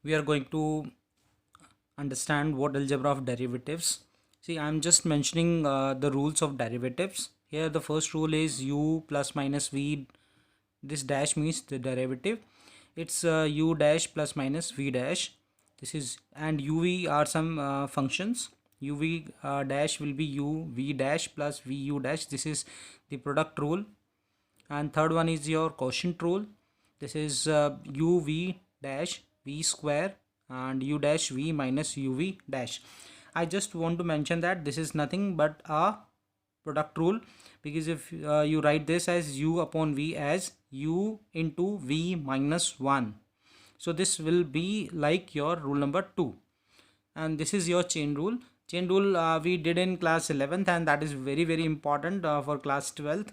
we are going to understand what algebra of derivatives. See, I'm just mentioning the rules of derivatives. Here the first rule is u plus minus v. This dash means the derivative. It's u dash plus minus v dash. This is, and uv are some functions. Uv dash will be u v dash plus vu dash. This is the product rule. And third one is your quotient rule. This is uv dash v square and u dash v minus uv dash. I just want to mention that this is nothing but a product rule, because if you write this as u upon v as u into v minus 1, so this will be like your rule number 2. And this is your chain rule. Chain rule we did in class 11th, and that is very important for class 12th.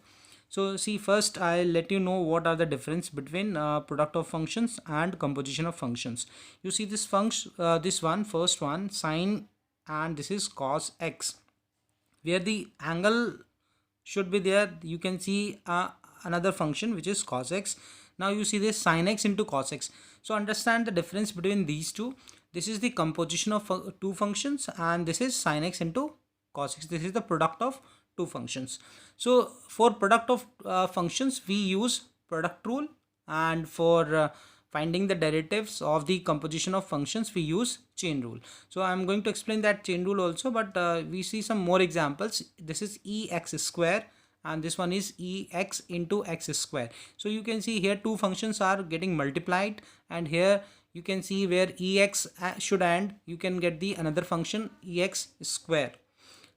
So see, first I'll let you know what are the difference between product of functions and composition of functions. You see this function, this one, first one, sine, and this is cos x, where the angle should be there. You can see another function which is cos x. Now you see this sin x into cos x. So understand the difference between these two. This is the composition of two functions, and this is sin x into cos x. This is the product of two functions. So for product of functions, we use product rule, and for finding the derivatives of the composition of functions, we use chain rule. So I'm going to explain that chain rule also, but we see some more examples. This is ex square, and this one is ex into x square. So you can see here two functions are getting multiplied, and here you can see where ex should end, you can get the another function ex square.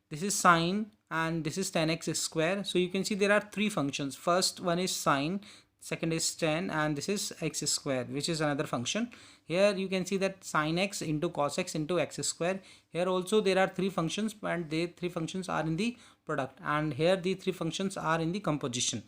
This is sine, and this is tan x square. So you can see there are three functions. First one is sine, second is tan, and this is x square, which is another function. Here you can see that sin x into cos x into x square. Here also there are three functions, and the three functions are in the product, and here the three functions are in the composition.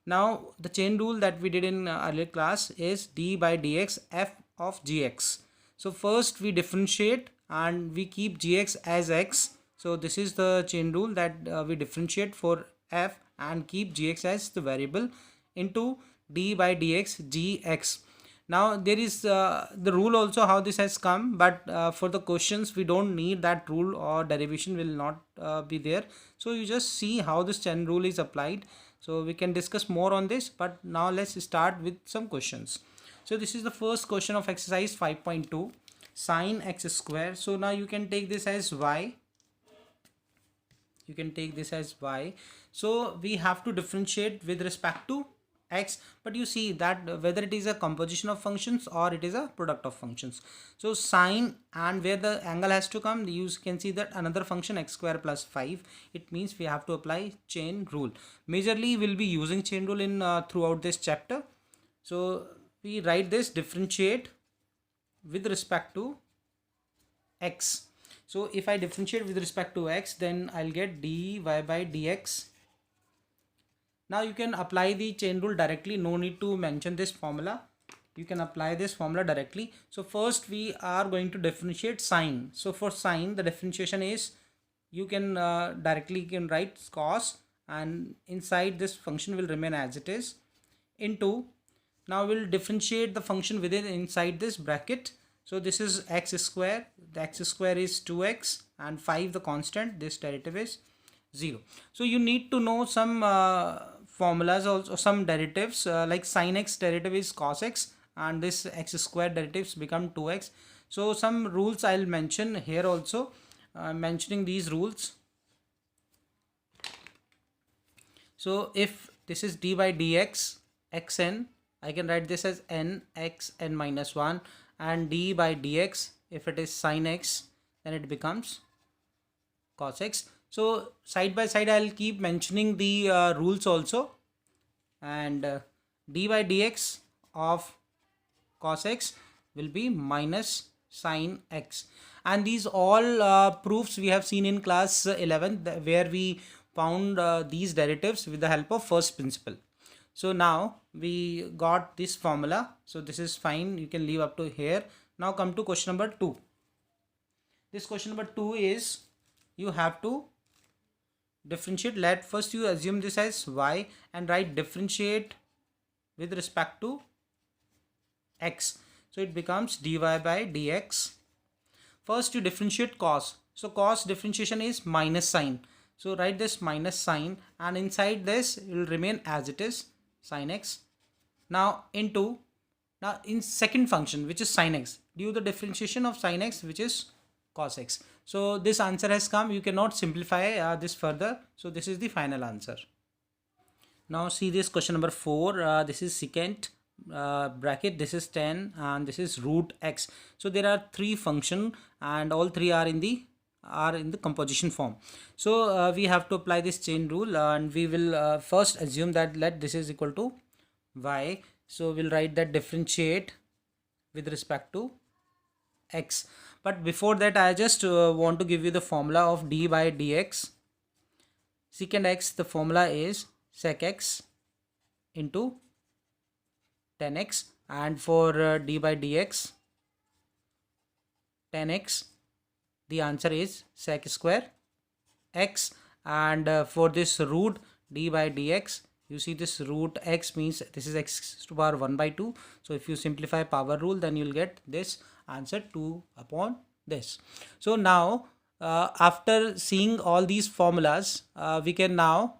Now the chain rule that we did in earlier class is d by dx f of gx. So first we differentiate and we keep gx as x. So this is the chain rule, that we differentiate for f and keep gx as the variable into d by dx gx. Now there is the rule also how this has come, but for the questions we don't need that rule, or derivation will not be there. So you just see how this chain rule is applied. So we can discuss more on this, but now let's start with some questions. So this is the first question of exercise 5.2, sine x square. So now you can take this as y. You can take this as y. So we have to differentiate with respect to x, but you see that whether it is a composition of functions or it is a product of functions. So sine, and where the angle has to come, you can see that another function x square plus 5. It means we have to apply chain rule. Majorly we'll be using chain rule in throughout this chapter. So we write this differentiate with respect to x. So if I differentiate with respect to x, then I'll get dy by dx. Now you can apply the chain rule directly, no need to mention this formula. You can apply this formula directly. So first we are going to differentiate sine. So for sine, the differentiation is, you can directly write cos, and inside this function will remain as it is, into, now we'll differentiate the function within inside this bracket. So this is x square, the x square is 2x, and 5 the constant, this derivative is 0. So you need to know some formulas also, some derivatives, like sin x derivative is cos x, and this x square derivatives become 2x. So some rules I'll mention here also. Mentioning these rules. So if this is d by dx xn, I can write this as n x n minus 1, and d by dx, if it is sin x, then it becomes cos x. So side by side I'll keep mentioning the rules also, and d by dx of cos x will be minus sin x. And these all proofs we have seen in class 11, where we found these derivatives with the help of first principle. So now we got this formula, so this is fine, you can leave up to here. Now come to question number 2. This question number 2 is, you have to differentiate. Let first you assume this as y and write differentiate with respect to x. So it becomes dy by dx. First you differentiate cos. So cos differentiation is minus sign. So write this minus sign, and inside this it will remain as it is, sin x. Now in second function, which is sin x, do the differentiation of sin x, which is cos x. So this answer has come. You cannot simplify this further. So this is the final answer. Now see this question number 4. This is secant bracket, this is 10, and this is root x. So there are three function, and all three are in the composition form. So we have to apply this chain rule, and we will first assume that let this is equal to y. So we'll write that differentiate with respect to x. But before that, I just want to give you the formula of d by dx. Secant x, the formula is sec x into 10x, and for d by dx 10x, the answer is sec square x. And for this root d by dx, you see this root x means this is x to power 1 by 2. So if you simplify power rule, then you'll get this answer 2 upon this. So now after seeing all these formulas, we can now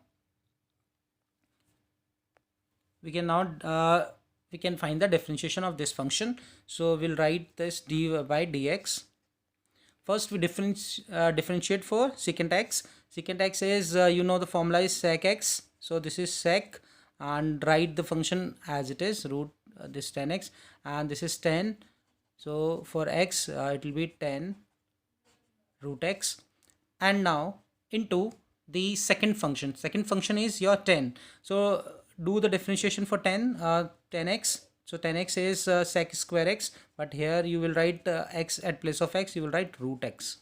find the differentiation of this function. So we'll write this d by dx. First we differentiate for secant x. Secant x is the formula is sec x. So this is sec, and write the function as it is, root this 10x, and this is 10. So for x it will be 10 root x. And now into the second function. Second function is your 10. So do the differentiation for 10x. So 10x is sec square x, but here you will write x at place of x, you will write root x.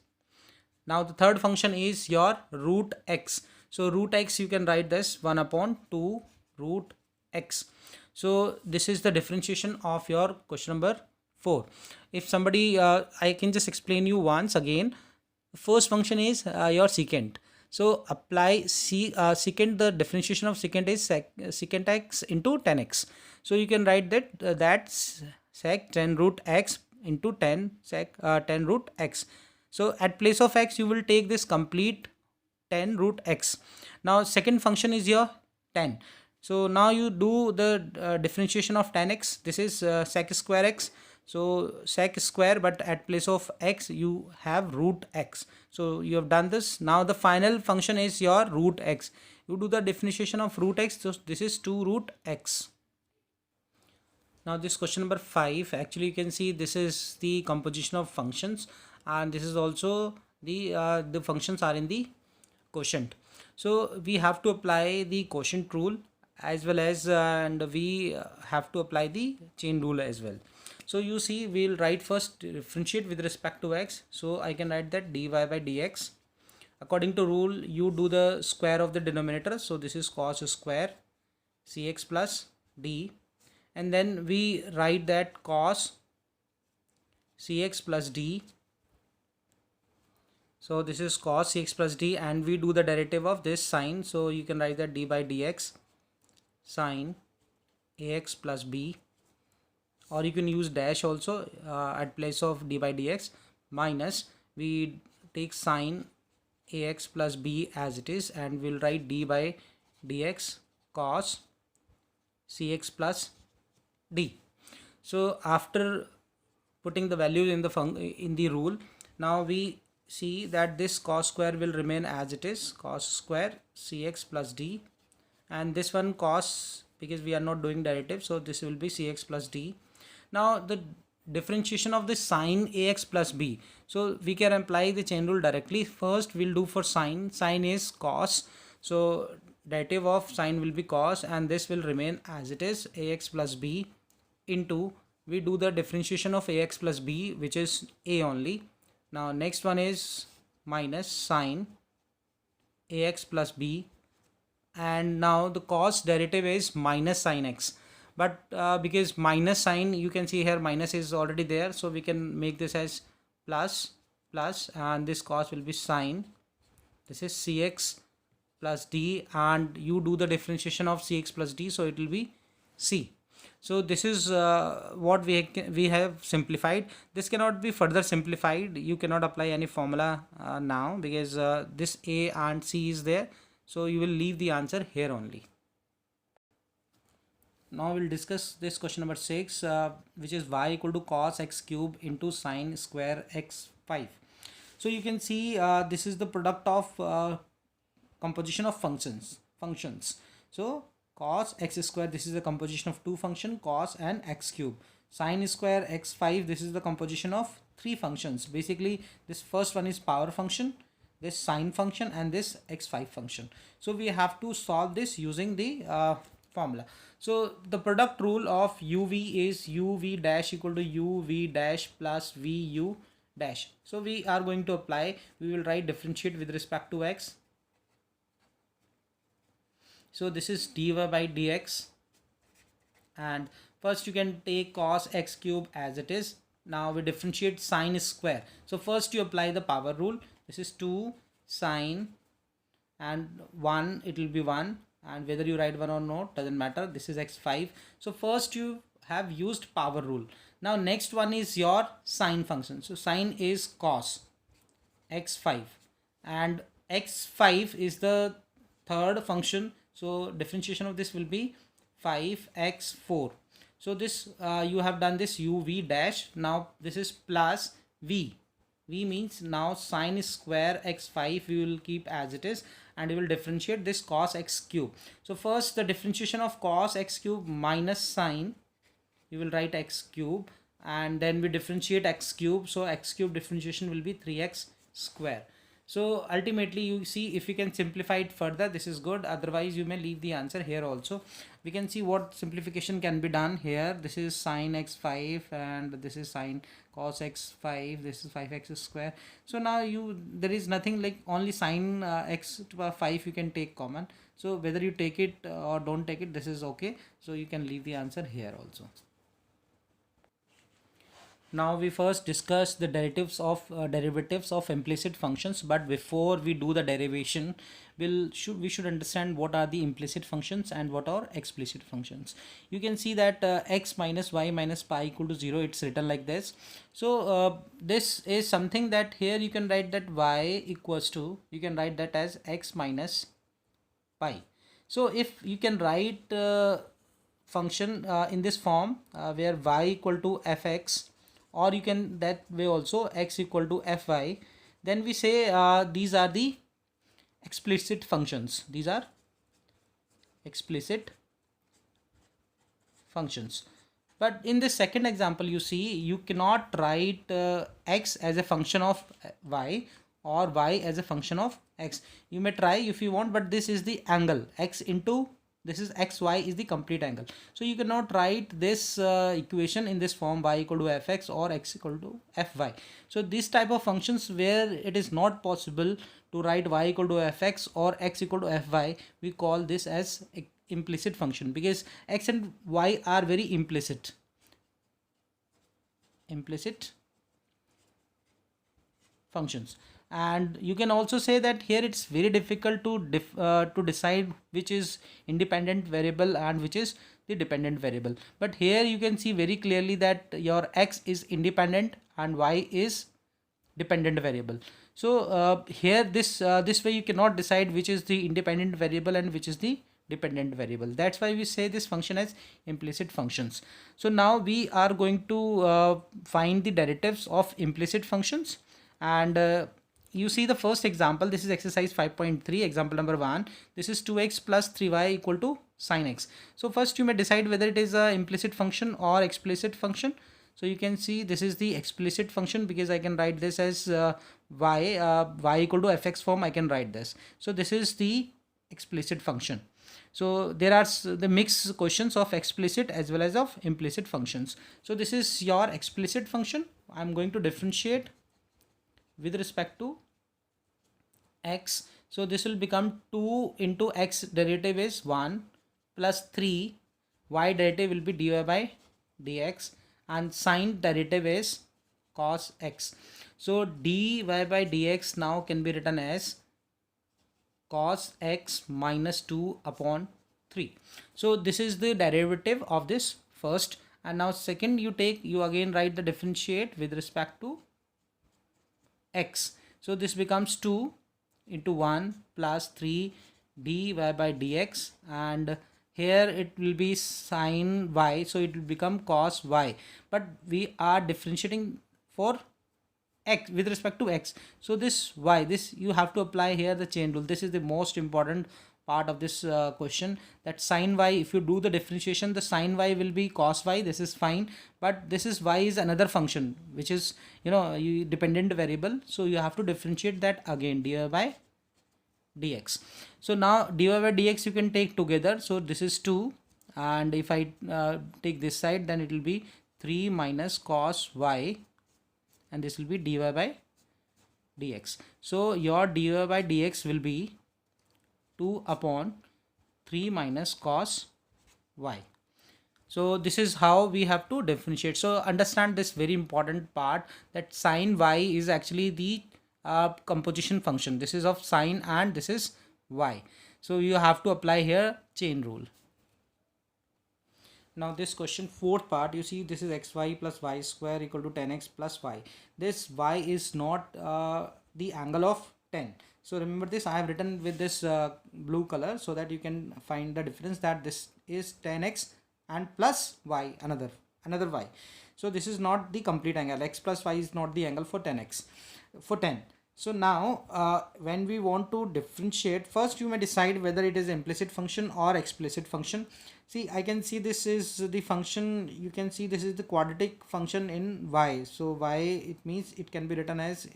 Now the third function is your root x. So root x, you can write this 1 upon 2 root x. So this is the differentiation of your question number 4. If somebody, I can just explain you once again. The first function is your secant. So apply secant, the differentiation of secant is secant x into 10x. So you can write that that's sec 10 root x into 10 sec 10 root x. So at place of x, you will take this complete 10 root x. Now second function is your 10. So now you do the differentiation of 10x. This is sec square x. So sec square, but at place of x you have root x. So you have done this. Now the final function is your root x. You do the differentiation of root x. So this is 2 root x. Now this question number 5, actually you can see this is the composition of functions, and this is also the functions are in the quotient. So we have to apply the quotient rule as well as and we have to apply the chain rule as well. So you see, we'll write first differentiate with respect to x. So I can write that dy by dx. According to rule, you do the square of the denominator. So this is cos square cx plus d, and then we write that cos cx plus d. So this is cos cx plus d, and we do the derivative of this sine. So you can write that d by dx sine ax plus b, or you can use dash also at place of d by dx, minus we take sine ax plus b as it is, and we'll write d by dx cos cx plus d. So after putting the values in the rule, now we see that this cos square will remain as it is, cos square cx plus d, and this one cos, because we are not doing derivative, so this will be cx plus d. Now the differentiation of the sine ax plus b, so we can apply the chain rule directly. First we'll do for sine. Sine is cos, so derivative of sine will be cos, and this will remain as it is, ax plus b, into we do the differentiation of ax plus b, which is a only. Now next one is minus sine ax plus b, and now the cos derivative is minus sine x, but because minus sign, you can see here minus is already there, so we can make this as plus, and this cos will be sine, this is cx plus d, and you do the differentiation of cx plus d, so it will be c. So this is what we have simplified. This cannot be further simplified. You cannot apply any formula now, because this a and c is there, so you will leave the answer here only. Now we'll discuss this question number 6, which is y equal to cos x cube into sine square x 5. So you can see this is the product of composition of functions. So cos x square, this is the composition of two function, cos and x cube. Sine square x 5, this is the composition of three functions. Basically this first one is power function, this sine function, and this x5 function. So we have to solve this using the formula. So the product rule of uv is uv dash equal to uv dash plus vu dash. So we are going to apply, we will write differentiate with respect to x. So this is dy by dx, and first you can take cos x cube as it is. Now we differentiate sine square. So first you apply the power rule. This is 2 sine and 1, it will be 1, and whether you write 1 or not doesn't matter. This is x5. So first you have used power rule. Now next one is your sine function. So sine is cos x5, and x5 is the third function. So differentiation of this will be 5x4. So this you have done this uv dash. Now this is plus v. V means now sine square x5 we will keep as it is, and we will differentiate this cos x cube. So first the differentiation of cos x cube minus sine, you will write x cube, and then we differentiate x cube. So x cube differentiation will be 3x square. So ultimately you see, if you can simplify it further, this is good. Otherwise you may leave the answer here also. We can see what simplification can be done here. This is sine x5 and this is sine cos x5. This is 5x square. So now there is nothing like only sine x to the 5 you can take common. So whether you take it or don't take it, this is okay. So you can leave the answer here also. Now we first discuss the derivatives of implicit functions, but before we do the derivation, we should understand what are the implicit functions and what are explicit functions. You can see that x minus y minus pi equal to 0, it's written like this. So this is something that here you can write that y equals to, you can write that as x minus pi. So if you can write function in this form where y equal to fx, or you can that way also x equal to fy, then we say these are the explicit functions. These are explicit functions. But in the second example, you see you cannot write x as a function of y or y as a function of x. You may try if you want, but this is the angle x into this is xy is the complete angle. So you cannot write this equation in this form, y equal to fx or x equal to fy. So this type of functions where it is not possible to write y equal to fx or x equal to fy, we call this as implicit function, because x and y are very implicit functions. And you can also say that here it's very difficult to decide which is independent variable and which is the dependent variable. But here you can see very clearly that your x is independent and y is dependent variable. So here this way you cannot decide which is the independent variable and which is the dependent variable. That's why we say this function as implicit functions. So now we are going to find the derivatives of implicit functions. And you see the first example, this is exercise 5.3, example number 1. This is 2x plus 3y equal to sine x. So first you may decide whether it is a implicit function or explicit function. So you can see this is the explicit function, because I can write this as y equal to fx form, I can write this. So this is the explicit function. So there are the mixed questions of explicit as well as of implicit functions. So this is your explicit function. I'm going to differentiate with respect to x. So this will become 2 into x derivative is 1 plus 3, y derivative will be dy by dx, and sine derivative is cos x. So dy by dx now can be written as cos x minus 2 upon 3. So this is the derivative of this first, and now second you again write the differentiate with respect to x. So this becomes 2 into 1 plus 3 dy by dx, and here it will be sine y, so it will become cos y, but we are differentiating for x with respect to x. So this y, this you have to apply here the chain rule. This is the most important part of this question, that sine y, if you do the differentiation, the sine y will be cos y. This is fine, but this is y is another function which is, you know, dependent variable, so you have to differentiate that again, dy by dx. So now dy by dx you can take together, so this is 2, and if I take this side, then it will be 3 minus cos y, and this will be dy by dx. So your dy by dx will be 2 upon 3 minus cos y. So this is how we have to differentiate. So understand this very important part, that sine y is actually the composition function. This is of sine and this is y. So you have to apply here chain rule. Now this question, fourth part, you see this is xy plus y square equal to 10x plus y. This y is not the angle of 10. So remember this, I have written with this blue color so that you can find the difference, that this is 10x and plus y, another y. So this is not the complete angle. X plus y is not the angle for 10x, for 10. So now when we want to differentiate, first you may decide whether it is implicit function or explicit function. See, I can see this is the function, you can see this is the quadratic function in y. So y, it means it can be written as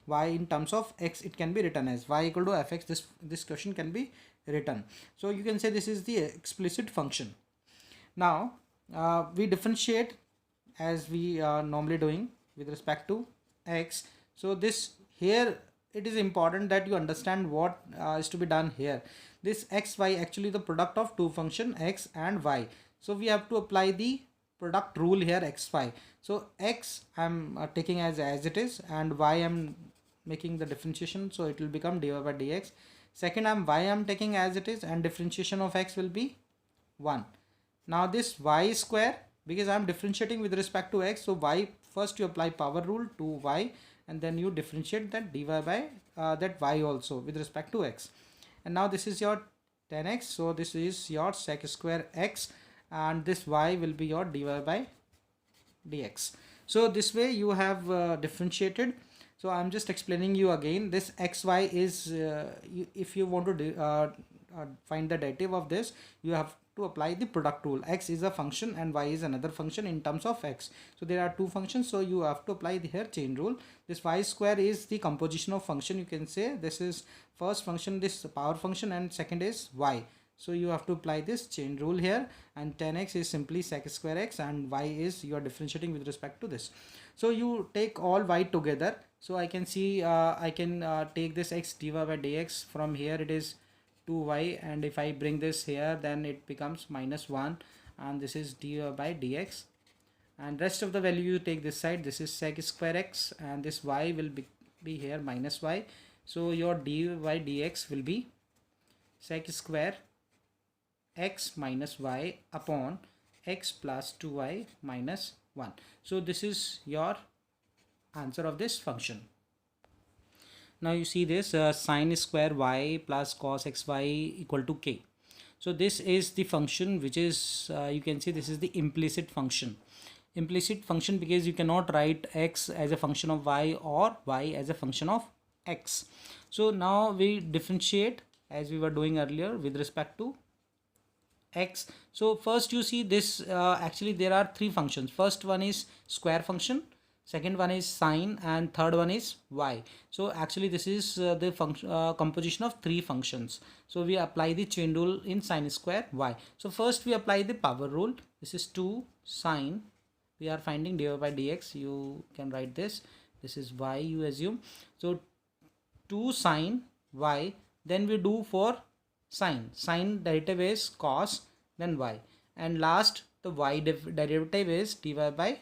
y in terms of x, it can be written as y equal to fx. This question can be written. So you can say this is the explicit function. Now we differentiate as we are normally doing with respect to x. So this here, it is important that you understand what is to be done here. This x y, actually the product of two function x and y. So we have to apply the product rule here, x y. So x I'm taking as it is, and y I'm making the differentiation, so it will become dy by dx. Second, y I'm taking as it is, and differentiation of x will be 1. Now this y square, because I'm differentiating with respect to x, so y, first you apply power rule to y, and then you differentiate that dy by that y also with respect to x. And now this is your 10x, so this is your sec square x, and this y will be your dy by dx. So this way you have differentiated. So I'm just explaining you again, this xy is if you want to find the derivative of this, you have to apply the product rule. X is a function and y is another function in terms of x. So there are two functions, so you have to apply the here chain rule. This y square is the composition of function, you can say. This is first function, this power function, and second is y. So you have to apply this chain rule here, and 10x is simply sec square x, and y is you are differentiating with respect to this. So you take all y together. So I can see I can take this x dy by dx. From here it is 2y, and if I bring this here, then it becomes minus 1, and this is dy by dx, and rest of the value you take this side. This is sec square x, and this y will be here minus y. So your dy by dx will be sec square x minus y upon x plus 2y minus 1. So this is your answer of this function. Now you see this sine square y plus cos xy equal to k. So this is the function which is you can see this is the implicit function. Implicit function because you cannot write x as a function of y or y as a function of x. So now we differentiate as we were doing earlier with respect to x. So first you see this actually there are three functions. First one is square function, second one is sine, and third one is y. So actually this is the function composition of three functions. So we apply the chain rule in sine square y. So first we apply the power rule. This is 2 sine, we are finding dy by dx. You can write this is y, you assume. So 2 sine y, then we do for sine derivative is cos, then y, and last the y derivative is dy by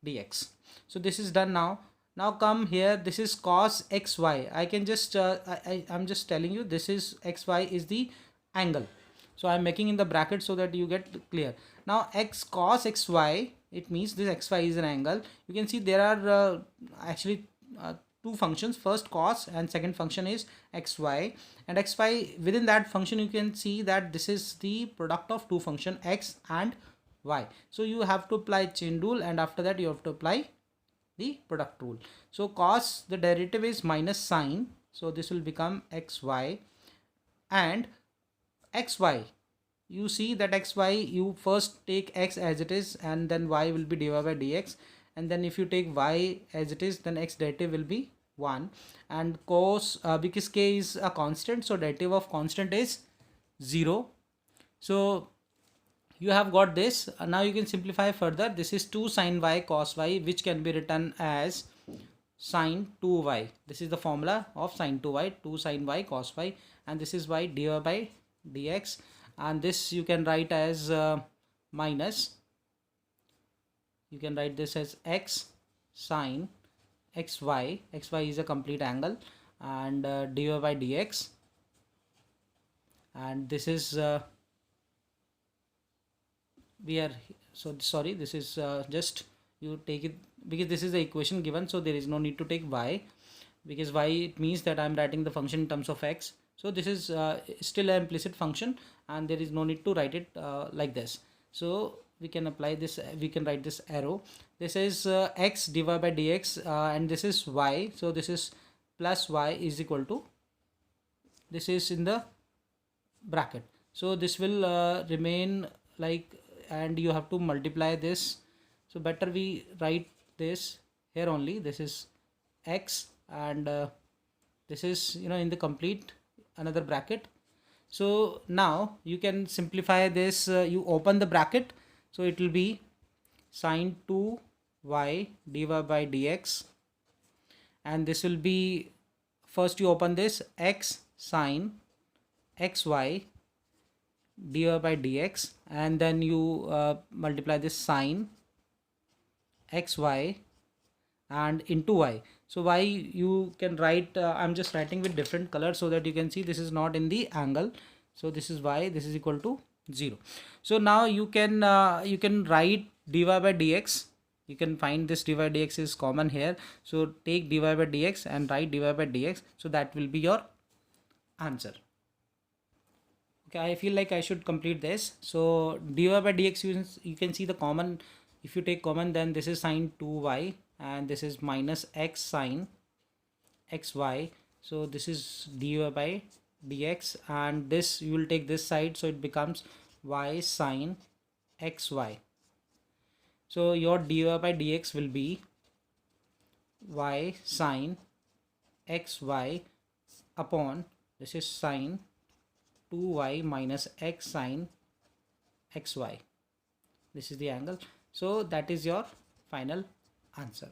dx. So this is done. Now come here, this is cos xy. I can just I'm just telling you this is xy is the angle. So So I'm making in the bracket so that you get clear. Now x cos xy, it means this xy is an angle. You can see there are actually two functions, first cos and second function is xy, and xy, within that function you can see that this is the product of two function x and y. So you have to apply chain rule, and after that you have to apply the product rule. So cos, the derivative is minus sine, so this will become xy, and xy, you see that xy, you first take x as it is and then y will be dy by dx, and then if you take y as it is, then x derivative will be 1, and cos, because k is a constant, so derivative of constant is 0. So you have got this. Now you can simplify further. This is 2 sine y cos y, which can be written as sine 2y. This is the formula of sine 2y, 2 sine y cos y, and this is y dy by dx, and this you can write as minus, you can write this as x sine xy, xy is a complete angle, and dy by dx, and this is we are, so sorry, this is just you take it because this is the equation given, so there is no need to take y, because y, it means that I am writing the function in terms of x. So this is still an implicit function, and there is no need to write it like this. So we can apply this, we can write this arrow. This is x dy by dx, and this is y, so this is plus y is equal to, this is in the bracket, so this will remain like, and you have to multiply this. So better we write this here only, this is x, and this is, you know, in the complete another bracket. So now you can simplify this, you open the bracket, so it will be sine 2y dy by dx, and this will be, first you open this, x sine xy dy by dx, and then you multiply this sine xy and into y. So y you can write, I'm just writing with different colors so that you can see this is not in the angle. So this is y, this is equal to 0. So now you can write dy by dx, you can find this dy by dx is common here, so take dy by dx and write dy by dx, so that will be your answer. Okay, I feel like I should complete this. So dy by dx, you can see the common, if you take common, then this is sine 2y, and this is minus x sine xy, so this is dy by dx, and this you will take this side, so it becomes y sine xy. So your dy by dx will be y sine xy upon, this is sine 2y minus x sine xy, this is the angle. So that is your final answer.